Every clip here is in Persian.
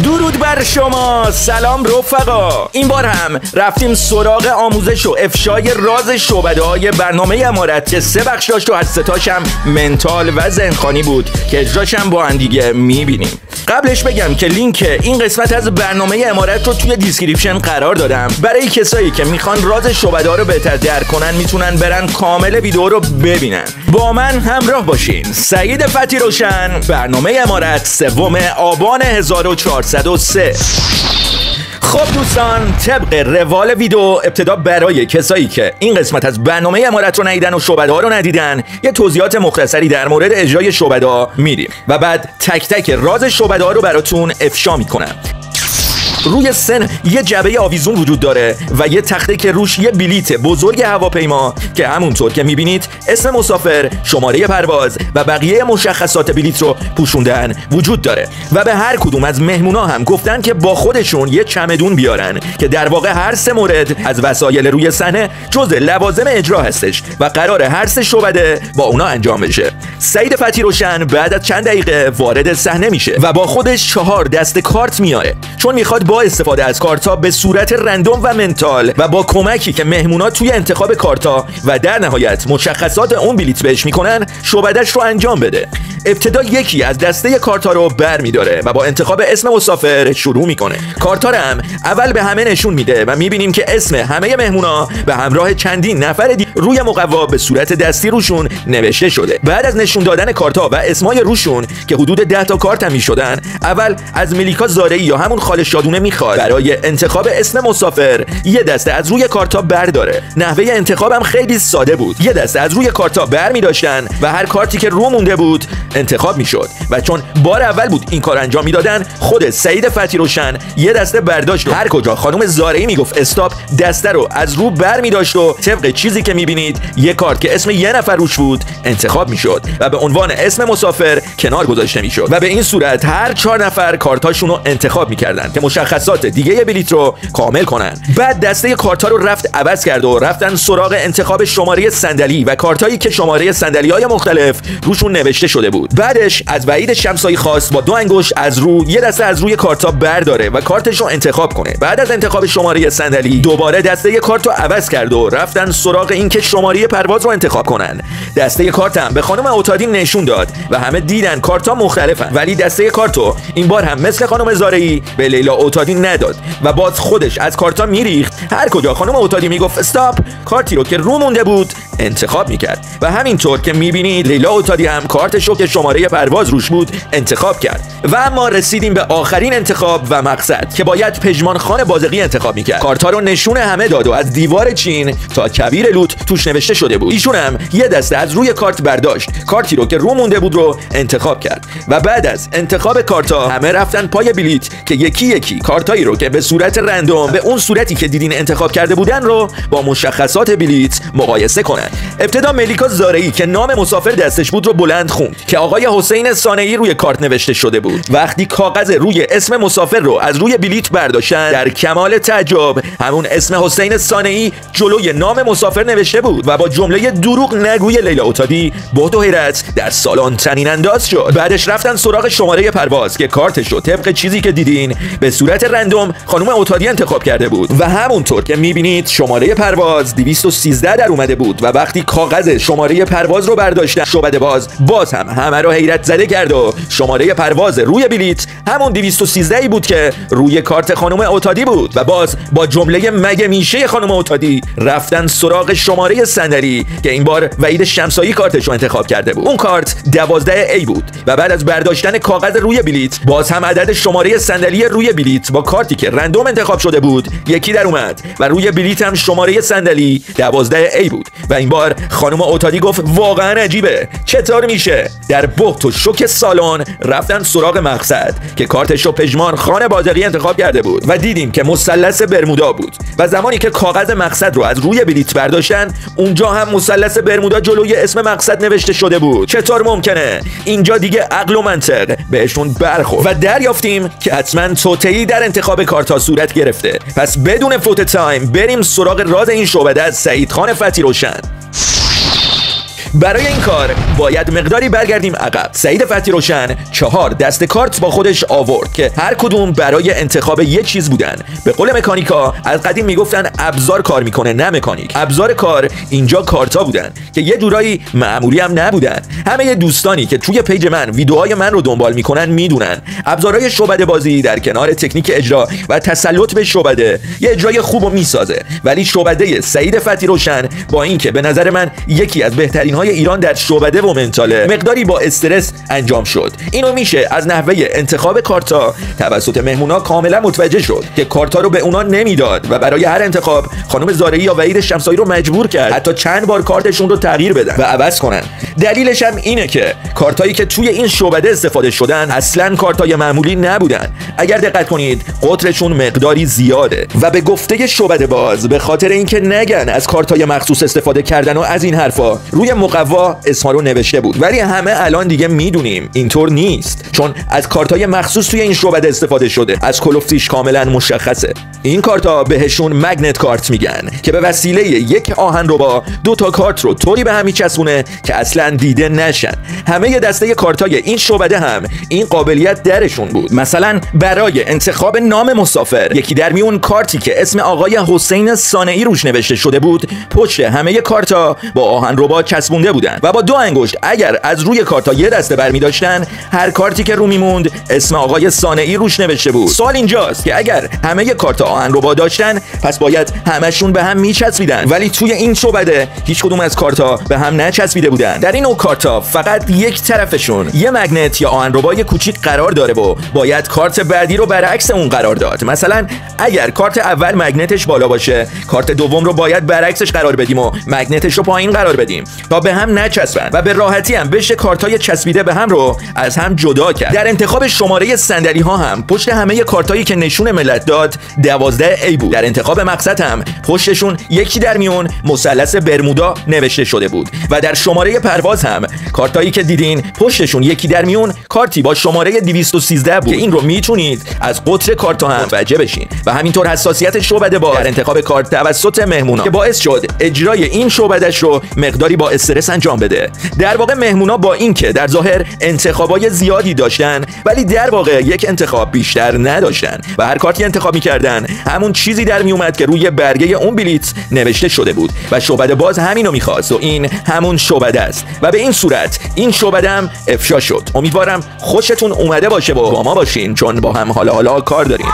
درود بر شما، سلام رفقا. این بار هم رفتیم سراغ آموزش و افشای راز شعبده‌های برنامه عمارت که 3 بخش داشت و از 3 تاش هم منتال و ذهن‌خوانی بود که اجراش هم با هم دیگه می‌بینیم. قبلش بگم که لینک این قسمت از برنامه عمارت رو توی دیسکریپشن قرار دادم. برای کسایی که میخوان راز شعبده‌ها رو بهتر درک کنن میتونن برن کامل ویدیو رو ببینن. با من همراه باشین. سعید فتی روشن، برنامه عمارت، 3 آبان 1403. خب دوستان، طبق روال ویدیو ابتدا برای کسایی که این قسمت از برنامه عمارت رو ندیدن و شعبده‌ها رو ندیدن یه توضیحات مختصری در مورد اجرای شعبده‌ها میدیم و بعد تک تک راز شعبده‌ها رو براتون افشا میکنم. روی سن یه جعبه آویزون وجود داره و یه تخته که روش یه بلیت بزرگ هواپیما که همونطور که میبینید اسم مسافر، شماره پرواز و بقیه مشخصات بلیت رو پوشوندن وجود داره و به هر کدوم از مهمونا هم گفتن که با خودشون یه چمدون بیارن که در واقع هر 3 مورد از وسایل روی صحنه جزء لوازم اجرا هستش و قراره هر 3 شعبده با اونا انجام بشه. سعید فتی روشن بعد از چند دقیقه وارد صحنه میشه و با خودش 4 دست کارت میاره، چون میخواد با استفاده از کارتا به صورت رندوم و منتال و با کمکی که مهمونا توی انتخاب کارتا و در نهایت مشخصات اون بلیت بهش میکنن شعبده‌اش رو انجام بده. ابتدا یکی از دسته کارتا رو برمی‌داره و با انتخاب اسم مسافر شروع میکنه. کارتا رو هم اول به همه نشون میده و میبینیم که اسم همه مهمونا به همراه چندین نفر روی مقوا به صورت دستی روشون نوشته شده. بعد از نشون دادن کارتا و اسمای روشون که حدود 10 تا کارت هم میشدن، اول از ملیکا زارعی یا همون خاله شادونه میخواد برای انتخاب اسم مسافر یه دسته از روی کارتا برداره. نحوه انتخابم خیلی ساده بود. یه دسته از روی کارتا برمی‌داشتن و هر کارتی که رو مونده بود انتخاب میشد و چون بار اول بود این کار انجام میدادن، خود سعید فتی روشن یه دسته برداشت و هر کجا خانم زارعی میگفت استاپ دسته رو از رو برمی‌داشت و طبق چیزی که میبینید یه کارت که اسم یه نفر روش بود انتخاب میشد و به عنوان اسم مسافر کنار گذاشته میشد و به این صورت هر 4 نفر کارتاشون رو انتخاب میکردن که مشخصات دیگه بلیت رو کامل کنن. بعد دسته کارتا رو رفت عوض کرد و رفتن سراغ انتخاب شماره صندلی و کارتایی که شماره صندلی‌های مختلف روشون نوشته شده بود. بعدش از وحید شمسایی خواست با 2 انگشت از رو یه دسته از روی کارتا برداره و کارتش رو انتخاب کنه. بعد از انتخاب شماره صندلی دوباره دسته کارت رو عوض کرد و رفتن سراغ این که شماره پرواز رو انتخاب کنن. دسته کارت هم به خانم اوتادی نشون داد و همه دیدن کارتا مختلفن، ولی دسته کارتو این بار هم مثل خانم زارعی به لیلا اوتادی نداد و باز خودش از کارتا میریخت. هر کجا خانم اوتادی میگفت استاپ، کارتی رو که رو مونده بود انتخاب میکرد و همینطور که میبینید لیلا اوتادی هم کارتش رو که شماره پرواز روش بود انتخاب کرد. و اما رسیدیم به آخرین انتخاب و مقصد که باید پژمان خان بازقی انتخاب میکرد. کارتا رو نشون همه داد و از دیوار چین تا کویر لوت توش نوشته شده بود. ایشون هم یه دسته از روی کارت برداشت، کارتی رو که رو مونده بود رو انتخاب کرد و بعد از انتخاب کارتا همه رفتن پای بلیت که یکی یکی کارتایی رو که به صورت رندوم به اون صورتی که دیدین انتخاب کرده بودن رو با مشخصات بلیت مقایسه کنن. ابتدا ملیکا زارعی که نام مسافر دستش بود رو بلند خوند که آقای حسین صانعی روی کارت نوشته شده بود. وقتی کاغذ روی اسم مسافر رو از روی بلیت برداشتن، در کمال تعجب همون اسم حسین صانعی جلوی نام مسافر نوشته بود و با جمله دروغ نگوی لیلا اوتادی با و حیرت در سالن طنین انداز شد. بعدش رفتن سراغ شماره پرواز که کارتش رو طبق چیزی که دیدین به صورت رندوم خانم اوتادی انتخاب کرده بود و همونطور که میبینید شماره پرواز 213 در اومده بود و وقتی کاغذ شماره پرواز رو برداشتن، شعبده باز هم همه رو حیرت زده کرد و شماره پرواز روی بلیت همون 213 بود که روی کارت خانم اوتادی بود و باز با جمله مگه میشه خانم اوتادی رفتن سراغ شماره صندلی که این بار وحید شمسایی کارتش رو انتخاب کرده بود. اون کارت 12A بود و بعد از برداشتن کاغذ روی بلیت باز هم عدد شماره صندلی روی بلیت با کارتی که رندوم انتخاب شده بود یکی در اومد و روی بلیت هم شماره صندلی 12A بود و این بار خانم اوتادی گفت واقعا عجیبه، چطور میشه؟ در بهت و شوک سالن رفتن سراغ مقصد که کارتش رو پژمان خان بازقی انتخاب کرده بود و دیدیم که مثلث برمودا بود و زمانی که کاغذ مقصد رو از روی بلیت برداشتن اونجا هم مثلث برمودا جلوی اسم مقصد نوشته شده بود. چطور ممکنه؟ اینجا دیگه عقل و منطق بهشون برخورد و دریافتیم که حتما توطئه‌ای در انتخاب کارتا صورت گرفته. پس بدون فوت تایم بریم سراغ راز این شعبده از سعید خان فتی روشن. برای این کار باید مقداری برگردیم عقب. سعید فتحی روشن 4 دسته کارت با خودش آورد که هر کدوم برای انتخاب یک چیز بودن. به قول مکانیکا از قدیم میگفتن ابزار کار میکنه نه مکانیک. ابزار کار اینجا کارتا بودن که یه جورایی معمولی هم نبودن. همه دوستانی که توی پیج من ویدیوهای من رو دنبال میکنن میدونن ابزارهای شعبده بازی در کنار تکنیک اجرا و تسلط به شعبده یه اجرای خوبو میسازه، ولی شعبده سعید فتحی روشن با اینکه به نظر من یکی از بهترین های ایران در شعبده و منتاله مقداری با استرس انجام شد. اینو میشه از نحوه انتخاب کارتا توسط مهمونا کاملا متوجه شد که کارتا رو به اونا نمیداد و برای هر انتخاب خانم زارعی یا وحید شمسایی رو مجبور کرد حتی چند بار کارتشون رو تغییر بدن و عوض کنن. دلیلش هم اینه که کارتایی که توی این شعبده استفاده شدن اصلا کارتای معمولی نبودن. اگر دقت کنید قطرشون مقداری زیاده و به گفته شعبده باز به خاطر اینکه نگن از کارتای مخصوص استفاده کردن و از این حرفا روی مقوا اسما رو نوشته بود، ولی همه الان دیگه میدونیم اینطور نیست، چون از کارتای مخصوص توی این شعبده استفاده شده. از کلوفتیش کاملا مشخصه. این کارتا بهشون مگنت کارت میگن که به وسیله یک آهنربا 2 تا کارت رو طوری به هم میچسبونه که اصلا دیده نشن. همه دسته کارتای این شعبده هم این قابلیت درشون بود. مثلا برای انتخاب نام مسافر یکی در میون کارتی که اسم آقای حسین صانعی روش نوشته شده بود پشت همه کارتا با آهنربا چسبونده بودن و با 2 انگشت اگر از روی کارتا یه دسته برمی داشتن هر کارتی که رو میموند اسم آقای صانعی روش نوشته بود. سوال اینجاست که اگر همه کارتا آهنربا داشتن پس باید همشون به هم میچسبیدن، ولی توی این شعبده هیچ کدوم از کارتا به هم نچسبیده بودن. در این نوع کارتا فقط یک طرفشون یه مگنت یا آهنربای کوچیک قرار داره و باید کارت بعدی رو برعکس اون قرار داد. مثلا اگر کارت اول مگنتش بالا باشه کارت دوم رو باید برعکسش قرار بدیم و مگنتش رو پایین قرار بدیم تا به هم نچسبن و به راحتی هم بشه کارتای چسبیده به هم رو از هم جدا کرد. در انتخاب شماره صندلی ها هم پشت همه کارتایی که نشون ملت داد 12A بود. در انتخاب مقصد هم پشتشون یکی در میون مثلث برمودا نوشته شده بود و در شماره پرواز هم کارتایی که دیدین پشتشون یکی در میون کارتی با شماره 213 بود که این رو میتونید از قطر کارتا هم متوجه بشین و همینطور حساسیت شعبده با در انتخاب کارت توسط مهمونا که باعث شد اجرای این شعبده‌اش رو مقداری با استرس انجام بده. در واقع مهمونا با اینکه در ظاهر انتخابای زیادی داشتن ولی در واقع یک انتخاب بیشتر نداشتن و هر کارتی انتخاب می‌کردن همون چیزی در میومد که روی برگه اون بلیت نوشته شده بود و شعبده باز همینو می‌خواست و این همون شعبده است و به این صورت این شعبده هم افشا شد. امیدوارم خوشتون اومده باشه و با ما باشین چون با هم حالا کار داریم.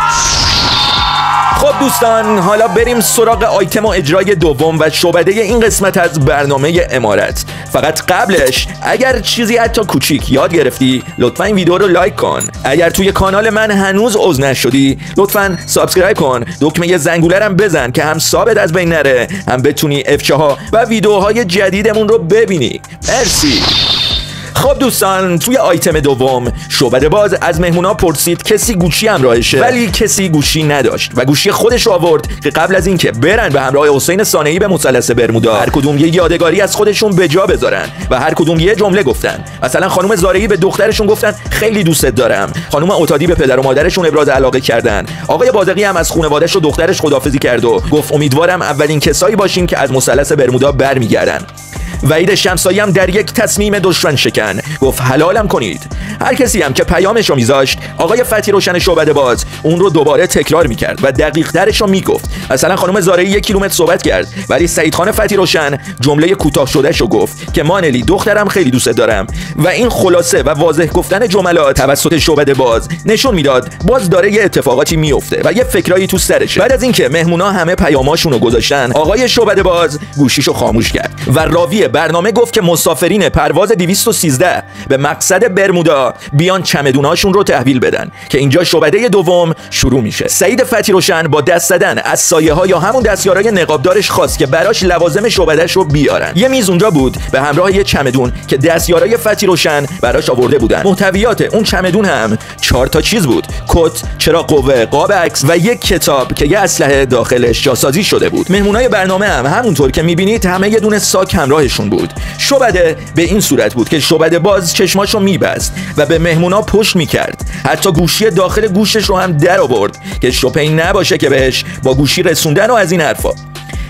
خب دوستان حالا بریم سراغ آیتم و اجرای دوم و شعبده این قسمت از برنامه امارت. فقط قبلش اگر چیزی حتی کوچیک یاد گرفتی لطفا این ویدیو رو لایک کن. اگر توی کانال من هنوز عضو نشدی لطفا سابسکرایب کن، دکمه زنگوله رو بزن که هم ثابت از بین نره هم بتونی افشاها و ویدیوهای جدیدمون رو ببینی. مرسی. خب دوستان توی آیتم دوم شعبده باز از مهمونا پرسید کسی گوشی همراهشه، ولی کسی گوشی نداشت و گوشی خودش رو آورد که قبل از اینکه برن به همراه حسین صانعی به مثلث برمودا هر کدوم یه یادگاری از خودشون به جا بذارن و هر کدوم یه جمله گفتن. مثلا خانم زارعی به دخترشون گفتن خیلی دوستت دارم، خانم عتادی به پدر و مادرشون ابراز علاقه کردن، آقای بازقی هم از خانواده‌اش و دخترش خداحافظی کرد و گفت امیدوارم اولین کسایی باشین که از مثلث برمودا برمیگردن. وحید شمسایی هم در یک تصمیم دشمن شکن گفت حلالم کنید. هر کسی هم که پیامش رو میذاشت آقای فتحی روشن شعبده باز اون رو دوباره تکرار میکرد و دقیق ترش رو میگفت. مثلا خانم زارعی 1 کیلومتر صحبت کرد ولی سعید خان فتحی روشن جمله کوتاه شدهش رو گفت که مانلی دخترم خیلی دوست دارم و این خلاصه و واضح گفتن جملات توسط شعبده باز نشون میداد باز داره یه اتفاقاتی میفته و یه فکرایی تو سرشه. بعد از اینکه مهمونا همه پیاماشون رو گذاشتن آقای شعبده باز گوشیشو خاموش کرد و راوی برنامه گفت که مسافرین پرواز 213 به مقصد برمودا بیان چمدوناشون رو تحویل بدن که اینجا شعبده دوم شروع میشه. سعید فتحی روشن با دست زدن از سایه ها یا همون دستیارای نقابدارش خواست که براش لوازم شعبده‌اش رو بیارن. یه میز اونجا بود به همراه یه چمدون که دستیارای فتحی روشن براش آورده بودن. محتویات اون چمدون هم 4 تا چیز بود: کت، چراغ قوه، قاب عکس و یک کتاب که یه اسلحه داخلش جاسازی شده بود. مهمونای برنامه هم همونطور که میبینید همه یه دونه ساک همراهشون بود. شعبده به این صورت بود که شعبده باز چشماشو میبست و به مهمونا پشت میکرد. حتی گوشی داخل گوشش رو هم در آورد که شپین نباشه که بهش با گوشی رسوندن و از این حرفا.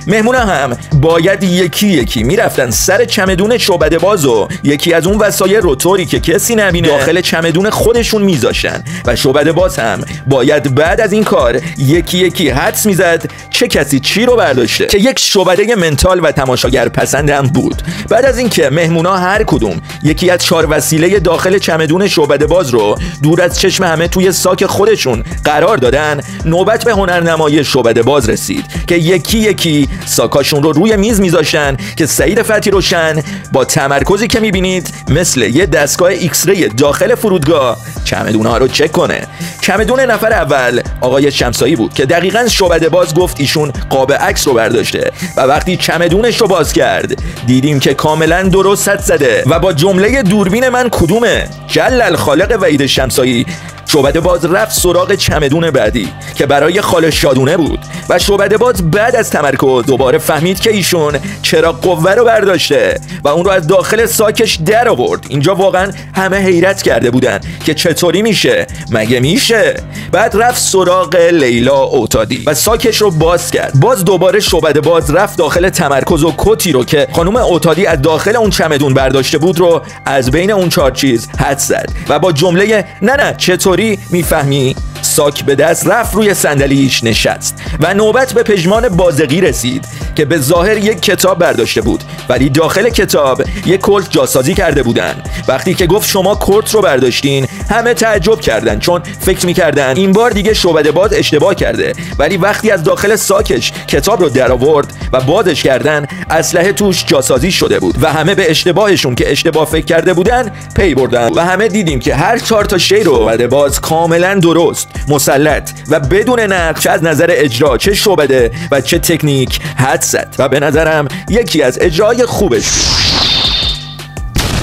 مهمونا هم باید یکی یکی میرفتن سر چمدون شعبده بازو یکی از اون وسایل روتوری که کسی نبینه داخل چمدون خودشون میذاشتن و شعبده باز هم باید بعد از این کار یکی یکی حدس میزد چه کسی چی رو برداشته که یک شعبده منتال و تماشاگر پسندم بود. بعد از اینکه مهمونا هر کدوم یکی از 4 وسیله داخل چمدون شعبده باز رو دور از چشم همه توی ساک خودشون قرار دادن، نوبت به هنرنمایی شعبده باز رسید که یکی یکی ساکاشون رو روی میز میذاشتن که سعید فتحی روشن با تمرکزی که میبینید مثل یه دستگاه ایکس ری داخل فرودگاه چمدون‌ها رو چک کنه. چمدون نفر اول آقای شمسایی بود که دقیقاً شعبده باز گفت ایشون قاب عکس رو برداشته و وقتی چمدونش رو باز کرد دیدیم که کاملا درست حد زده و با جمله دوربین من کدومه جل الخالق وحید شمسایی شعبده باز رفت سراغ چمدون بعدی که برای خاله شادونه بود و شعبده باز بعد از تمرکز دوباره فهمید که ایشون چراغ قوه رو برداشته و اون رو از داخل ساکش در آورد. اینجا واقعا همه حیرت کرده بودن که چطوری میشه، مگه میشه؟ بعد رفت سراغ لیلا اوتادی و ساکش رو باز کرد. باز دوباره شعبده باز رفت داخل تمرکز و کتی رو که خانم اوتادی از داخل اون چمدون برداشته بود رو از بین اون 4 چیز حدس زد و با جمله نه چطوری میفهمی ساک به دست رفت روی صندلیش نشست و نوبت به پژمان بازقی رسید که به ظاهر یک کتاب برداشته بود ولی داخل کتاب یک کلت جاسازی کرده بودن. وقتی که گفت شما کلت رو برداشتین همه تعجب کردن چون فکر میکردن این بار دیگه شعبده باز اشتباه کرده، ولی وقتی از داخل ساکش کتاب رو در آورد و بازش کردن اسلحه توش جاسازی شده بود و همه به اشتباهشون که اشتباه فکر کرده بودن پی بردن و همه دیدیم که هر 4 تا شی رو شعبده باز کاملا درست، مسلط و بدون نقد چه از نظر اجرا چه شعبده و چه تکنیک حدس زد و به نظرم یکی از اجرای خوبش بود.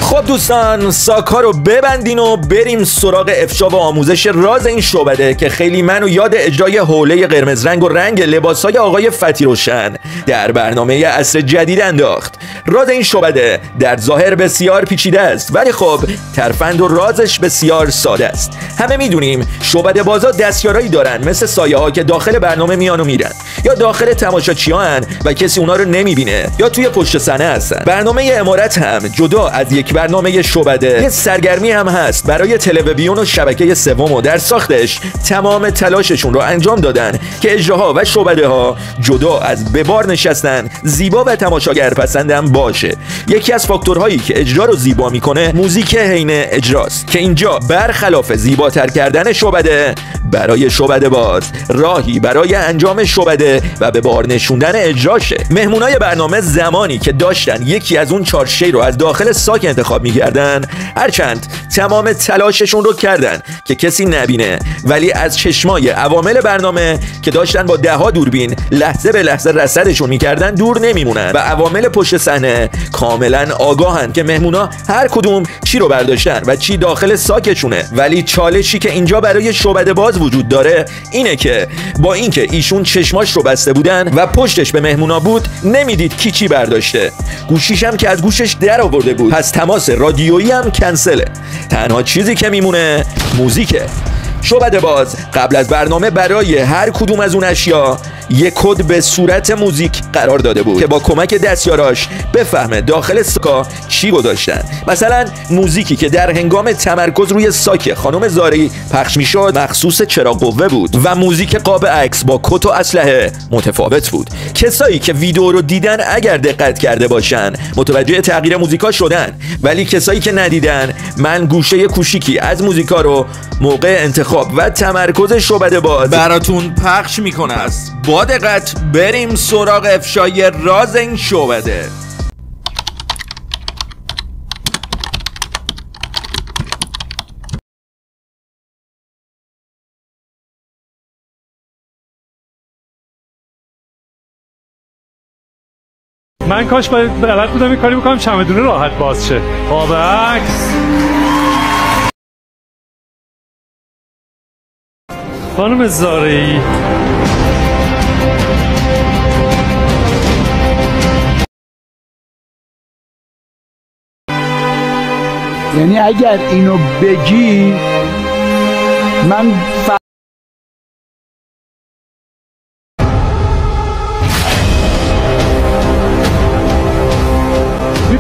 خب دوستان ساکا رو ببندین و بریم سراغ افشا و آموزش راز این شعبده که خیلی منو یاد اجرای حوله قرمز رنگ و رنگ لباسای آقای فتحی روشن در برنامه عصر جدید انداخت. راز این شعبده در ظاهر بسیار پیچیده است ولی خب ترفند و رازش بسیار ساده است. همه میدونیم شعبده بازا دستیارایی دارن مثل سایه ها که داخل برنامه میان و میرن یا داخل تماشاچیان و کسی اونا رو نمیبینه یا توی پشت صحنه هستن. برنامه امارت هم جدا از یک برنامه شعبده یه سرگرمی هم هست برای تلویزیون و شبکه سوم و در ساختش تمام تلاششون رو انجام دادن که اجراها و شعبده ها جدا از به بار نشستن زیبا و تماشاگر پسندم باشه. یکی از فاکتورهایی که اجرا رو زیبا میکنه موزیک حین اجراست که اینجا برخلاف زیباتر کردن شعبده برای شعبده باز راهی برای انجام شعبده و به بار نشوندن اجراشه. مهمونای برنامه زمانی که داشتن یکی از اون 4 شی رو از داخل ساک انتخاب می‌کردن هرچند تمام تلاششون رو کردن که کسی نبینه ولی از چشمای عوامل برنامه که داشتن با 10 دوربین لحظه به لحظه رصدشون می‌کردن دور نمیمونن و عوامل پشت صحنه کاملا آگاهن که مهمونا هر کدوم چی رو برداشتن و چی داخل ساکشونه. ولی چالشی که اینجا برای شعبده باز وجود داره اینه که با اینکه ایشون چشماش رو بسته بودن و پشتش به مهمونا بود نمیدید کی چی برداشته. گوشیش هم که از گوشش در آورده بود پس تماس رادیویی هم کنسله. تنها چیزی که میمونه موزیکه. شعبده باز قبل از برنامه برای هر کدوم از اون اشیا یک کد به صورت موزیک قرار داده بود که با کمک دستیاراش بفهمه داخل ساکا چی گذاشتن. مثلا موزیکی که در هنگام تمرکز روی ساک خانم زاری پخش میشد مخصوص چراغ قوه بود و موزیک قاب عکس با کت و اسلحه متفاوت بود. کسایی که ویدیو رو دیدن اگر دقت کرده باشن متوجه تغییر موزیکا شدن، ولی کسایی که ندیدن من گوشه کوچیکی از موزیکا رو موقع انتخاب و تمرکز شعبده باز براتون پخش میکنه است. با دقت بریم سراغ افشای راز این شعبده. من کاش بلد بودم این کاری بکنم چمدونه راحت باز شه. قاب عکس خانم زارعی یعنی اگر اینو بگی من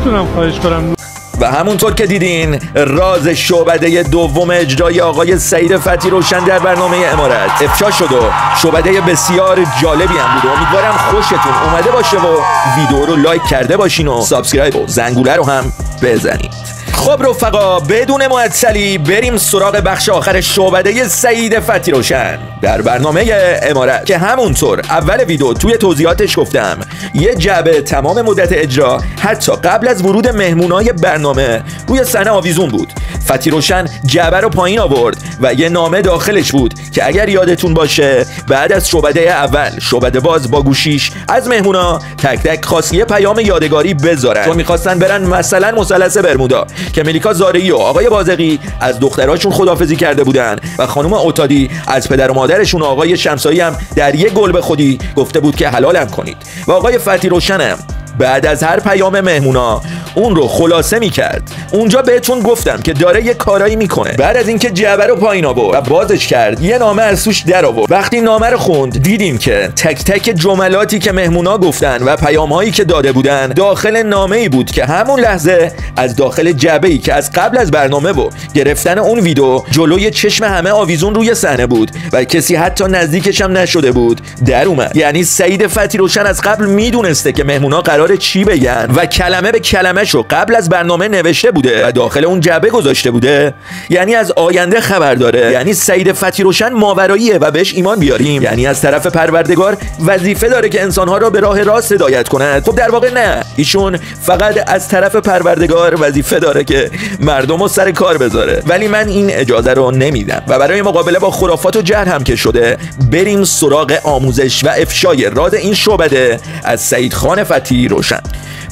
میتونم خواهش کنم؟ و همونطور که دیدین راز شعبده دوم اجرای آقای سعید فتحی روشن در برنامه امارت افشا شد و شعبده بسیار جالبی هم بود. امیدوارم خوشتون اومده باشه و ویدیو رو لایک کرده باشین و سابسکرایب و زنگوله رو هم بزنید. خب رفقا بدون معطلی بریم سراغ بخش آخر شعبده سعید فتحی روشن در برنامه امارت که همونطور اول ویدیو توی توضیحاتش گفتم یه جعبه تمام مدت اجرا حتی قبل از ورود مهمونای برنامه روی صحنه آویزون بود. فتحی روشن جعبه رو پایین آورد و یه نامه داخلش بود که اگر یادتون باشه بعد از شعبده اول شعبده باز با گوشیش از مهمونا تک تک خواست یه پیام یادگاری بذارن چون میخواستن برن مثلا مثلث برمودا که ملیکا زارعی و آقای بازقی از دختراشون خداحافظی کرده بودن و خانم اوتادی از پدر و مادرشون و آقای شمسایی هم در یک گل به خودی گفته بود که حلالم کنید و آقای فتحی روشنم بعد از هر پیام مهمونا اون رو خلاصه میکرد. اونجا بهتون گفتم که داره یه کارایی میکنه. بعد از اینکه جعبه رو پایین آورد و بازش کرد یه نامه از توش در آورد. وقتی نامه رو خوند دیدیم که تک تک جملاتی که مهمونا گفتن و پیامهایی که داده بودن داخل نامه‌ای بود که همون لحظه از داخل جعبه‌ای که از قبل از برنامه و گرفتن اون ویدیو جلوی چشم همه آویزون روی صحنه بود و کسی حتی نزدیکش هم نشده بود در اومد. یعنی سعید فتحی روشن از قبل میدونسته که مهمونا قراره چی بگن و کلمه به کلمه شو قبل از برنامه نوشته بوده و داخل اون جعبه گذاشته بوده. یعنی از آینده خبر داره. یعنی سعید فتحی روشن ماوراییه و بهش ایمان بیاریم. یعنی از طرف پروردگار وظیفه داره که انسانها را به راه راست هدایت کند. خب در واقع نه، ایشون فقط از طرف پروردگار وظیفه داره که مردم رو سر کار بذاره. ولی من این اجازه رو نمیدم و برای مقابله با خرافات و جهل هم که شده بریم سراغ آموزش و افشای راز این شعبده از سعید خان فتحی روشن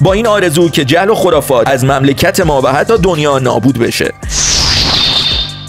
با این آرزو که جهل و خرافات از مملکت ما و حتی دنیا نابود بشه.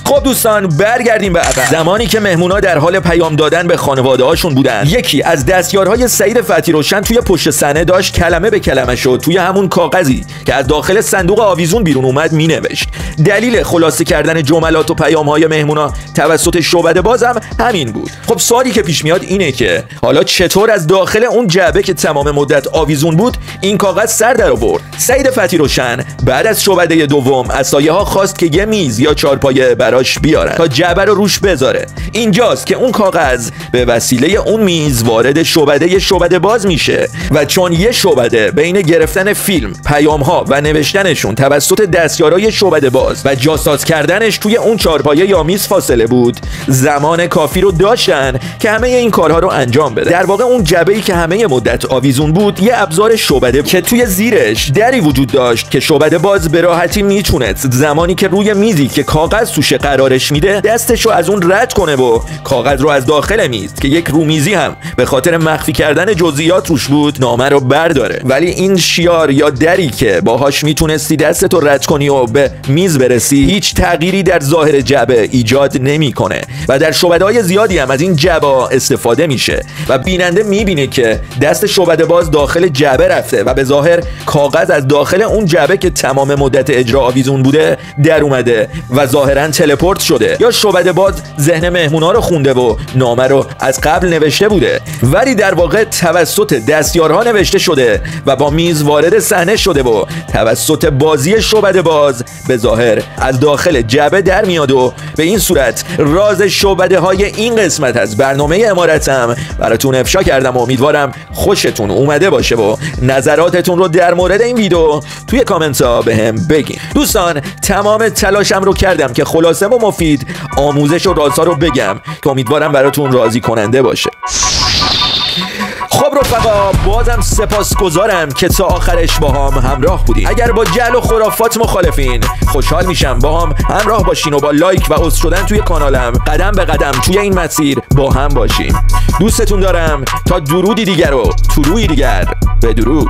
خب دوستان برگردیم به عقب. زمانی که مهمونا در حال پیام دادن به خانواده هاشون بودن یکی از دستیارهای سعید فتحی روشن توی پشت صحنه داشت کلمه به کلمه شد توی همون کاغذی که از داخل صندوق آویزون بیرون اومد مینوشت. دلیل خلاصه کردن جملات و پیام‌های مهمونا توسط شعبده بازم همین بود. خب سوالی که پیش میاد اینه که حالا چطور از داخل اون جعبه که تمام مدت آویزون بود این کاغذ سر در آورد؟ سعید فتحی روشن بعد از شعبده دوم از سایه‌ها خواست که یه میز یا چهارپایه براش بیارن تا جعبه رو روش بذاره. اینجاست که اون کاغذ به وسیله اون میز وارد شعبده باز میشه و چون یه شعبده بین گرفتن فیلم، پیام‌ها و نوشتنشون توسط دستیارای شعبده باز و جاساز کردنش توی اون چهارپایه یا میز فاصله بود، زمان کافی رو داشتن که همه این کارها رو انجام بدن. در واقع اون جعبه‌ای که همه مدت آویزون بود یه ابزار شعبده که توی زیرش دری وجود داشت که شعبده باز به راحتی میتونست زمانی که روی میزی که کاغذ توش قرارش میده دستشو از اون رد کنه و کاغذ رو از داخل میز که یک رومیزی هم به خاطر مخفی کردن جزئیات روش بود نامه رو برداره. ولی این شیار یا دری که باهاش میتونستی دستتو رد کنی و به میز برسی هیچ تغییری در ظاهر جعبه ایجاد نمیکنه و در شعبده‌های زیادی هم از این جعبه استفاده میشه و بیننده میبینه که دست شعبده باز داخل جعبه رفته و به ظاهر کاغذ از داخل اون جعبه که تمام مدت اجرا آویزون بوده در اومده و ظاهرا تلپورت شده یا شعبده باز ذهن مهمونا رو خونده و نامه رو از قبل نوشته بوده ولی در واقع توسط دستیارها نوشته شده و با میز وارد صحنه شده و توسط بازی شعبده باز به ظاهر از داخل جعبه در میاد و به این صورت راز شعبده های این قسمت از برنامه امارتم براتون افشا کردم و امیدوارم خوشتون اومده باشه و نظراتتون رو در مورد این ویدیو توی کامنت ها بهم بگین. دوستان تمام تلاشم رو کردم که خلاصه و مفید آموزش و رازها رو بگم که امیدوارم براتون راضی کننده باشه. خب رفقا بازم سپاسگزارم که تا آخرش با هم همراه بودین. اگر با جهل و خرافات مخالفین خوشحال میشم با هم همراه باشین و با لایک و عضو شدن توی کانالم قدم به قدم توی این مسیر با هم باشیم. دوستتون دارم تا درودی دیگر و طلوعی دیگر بدرود.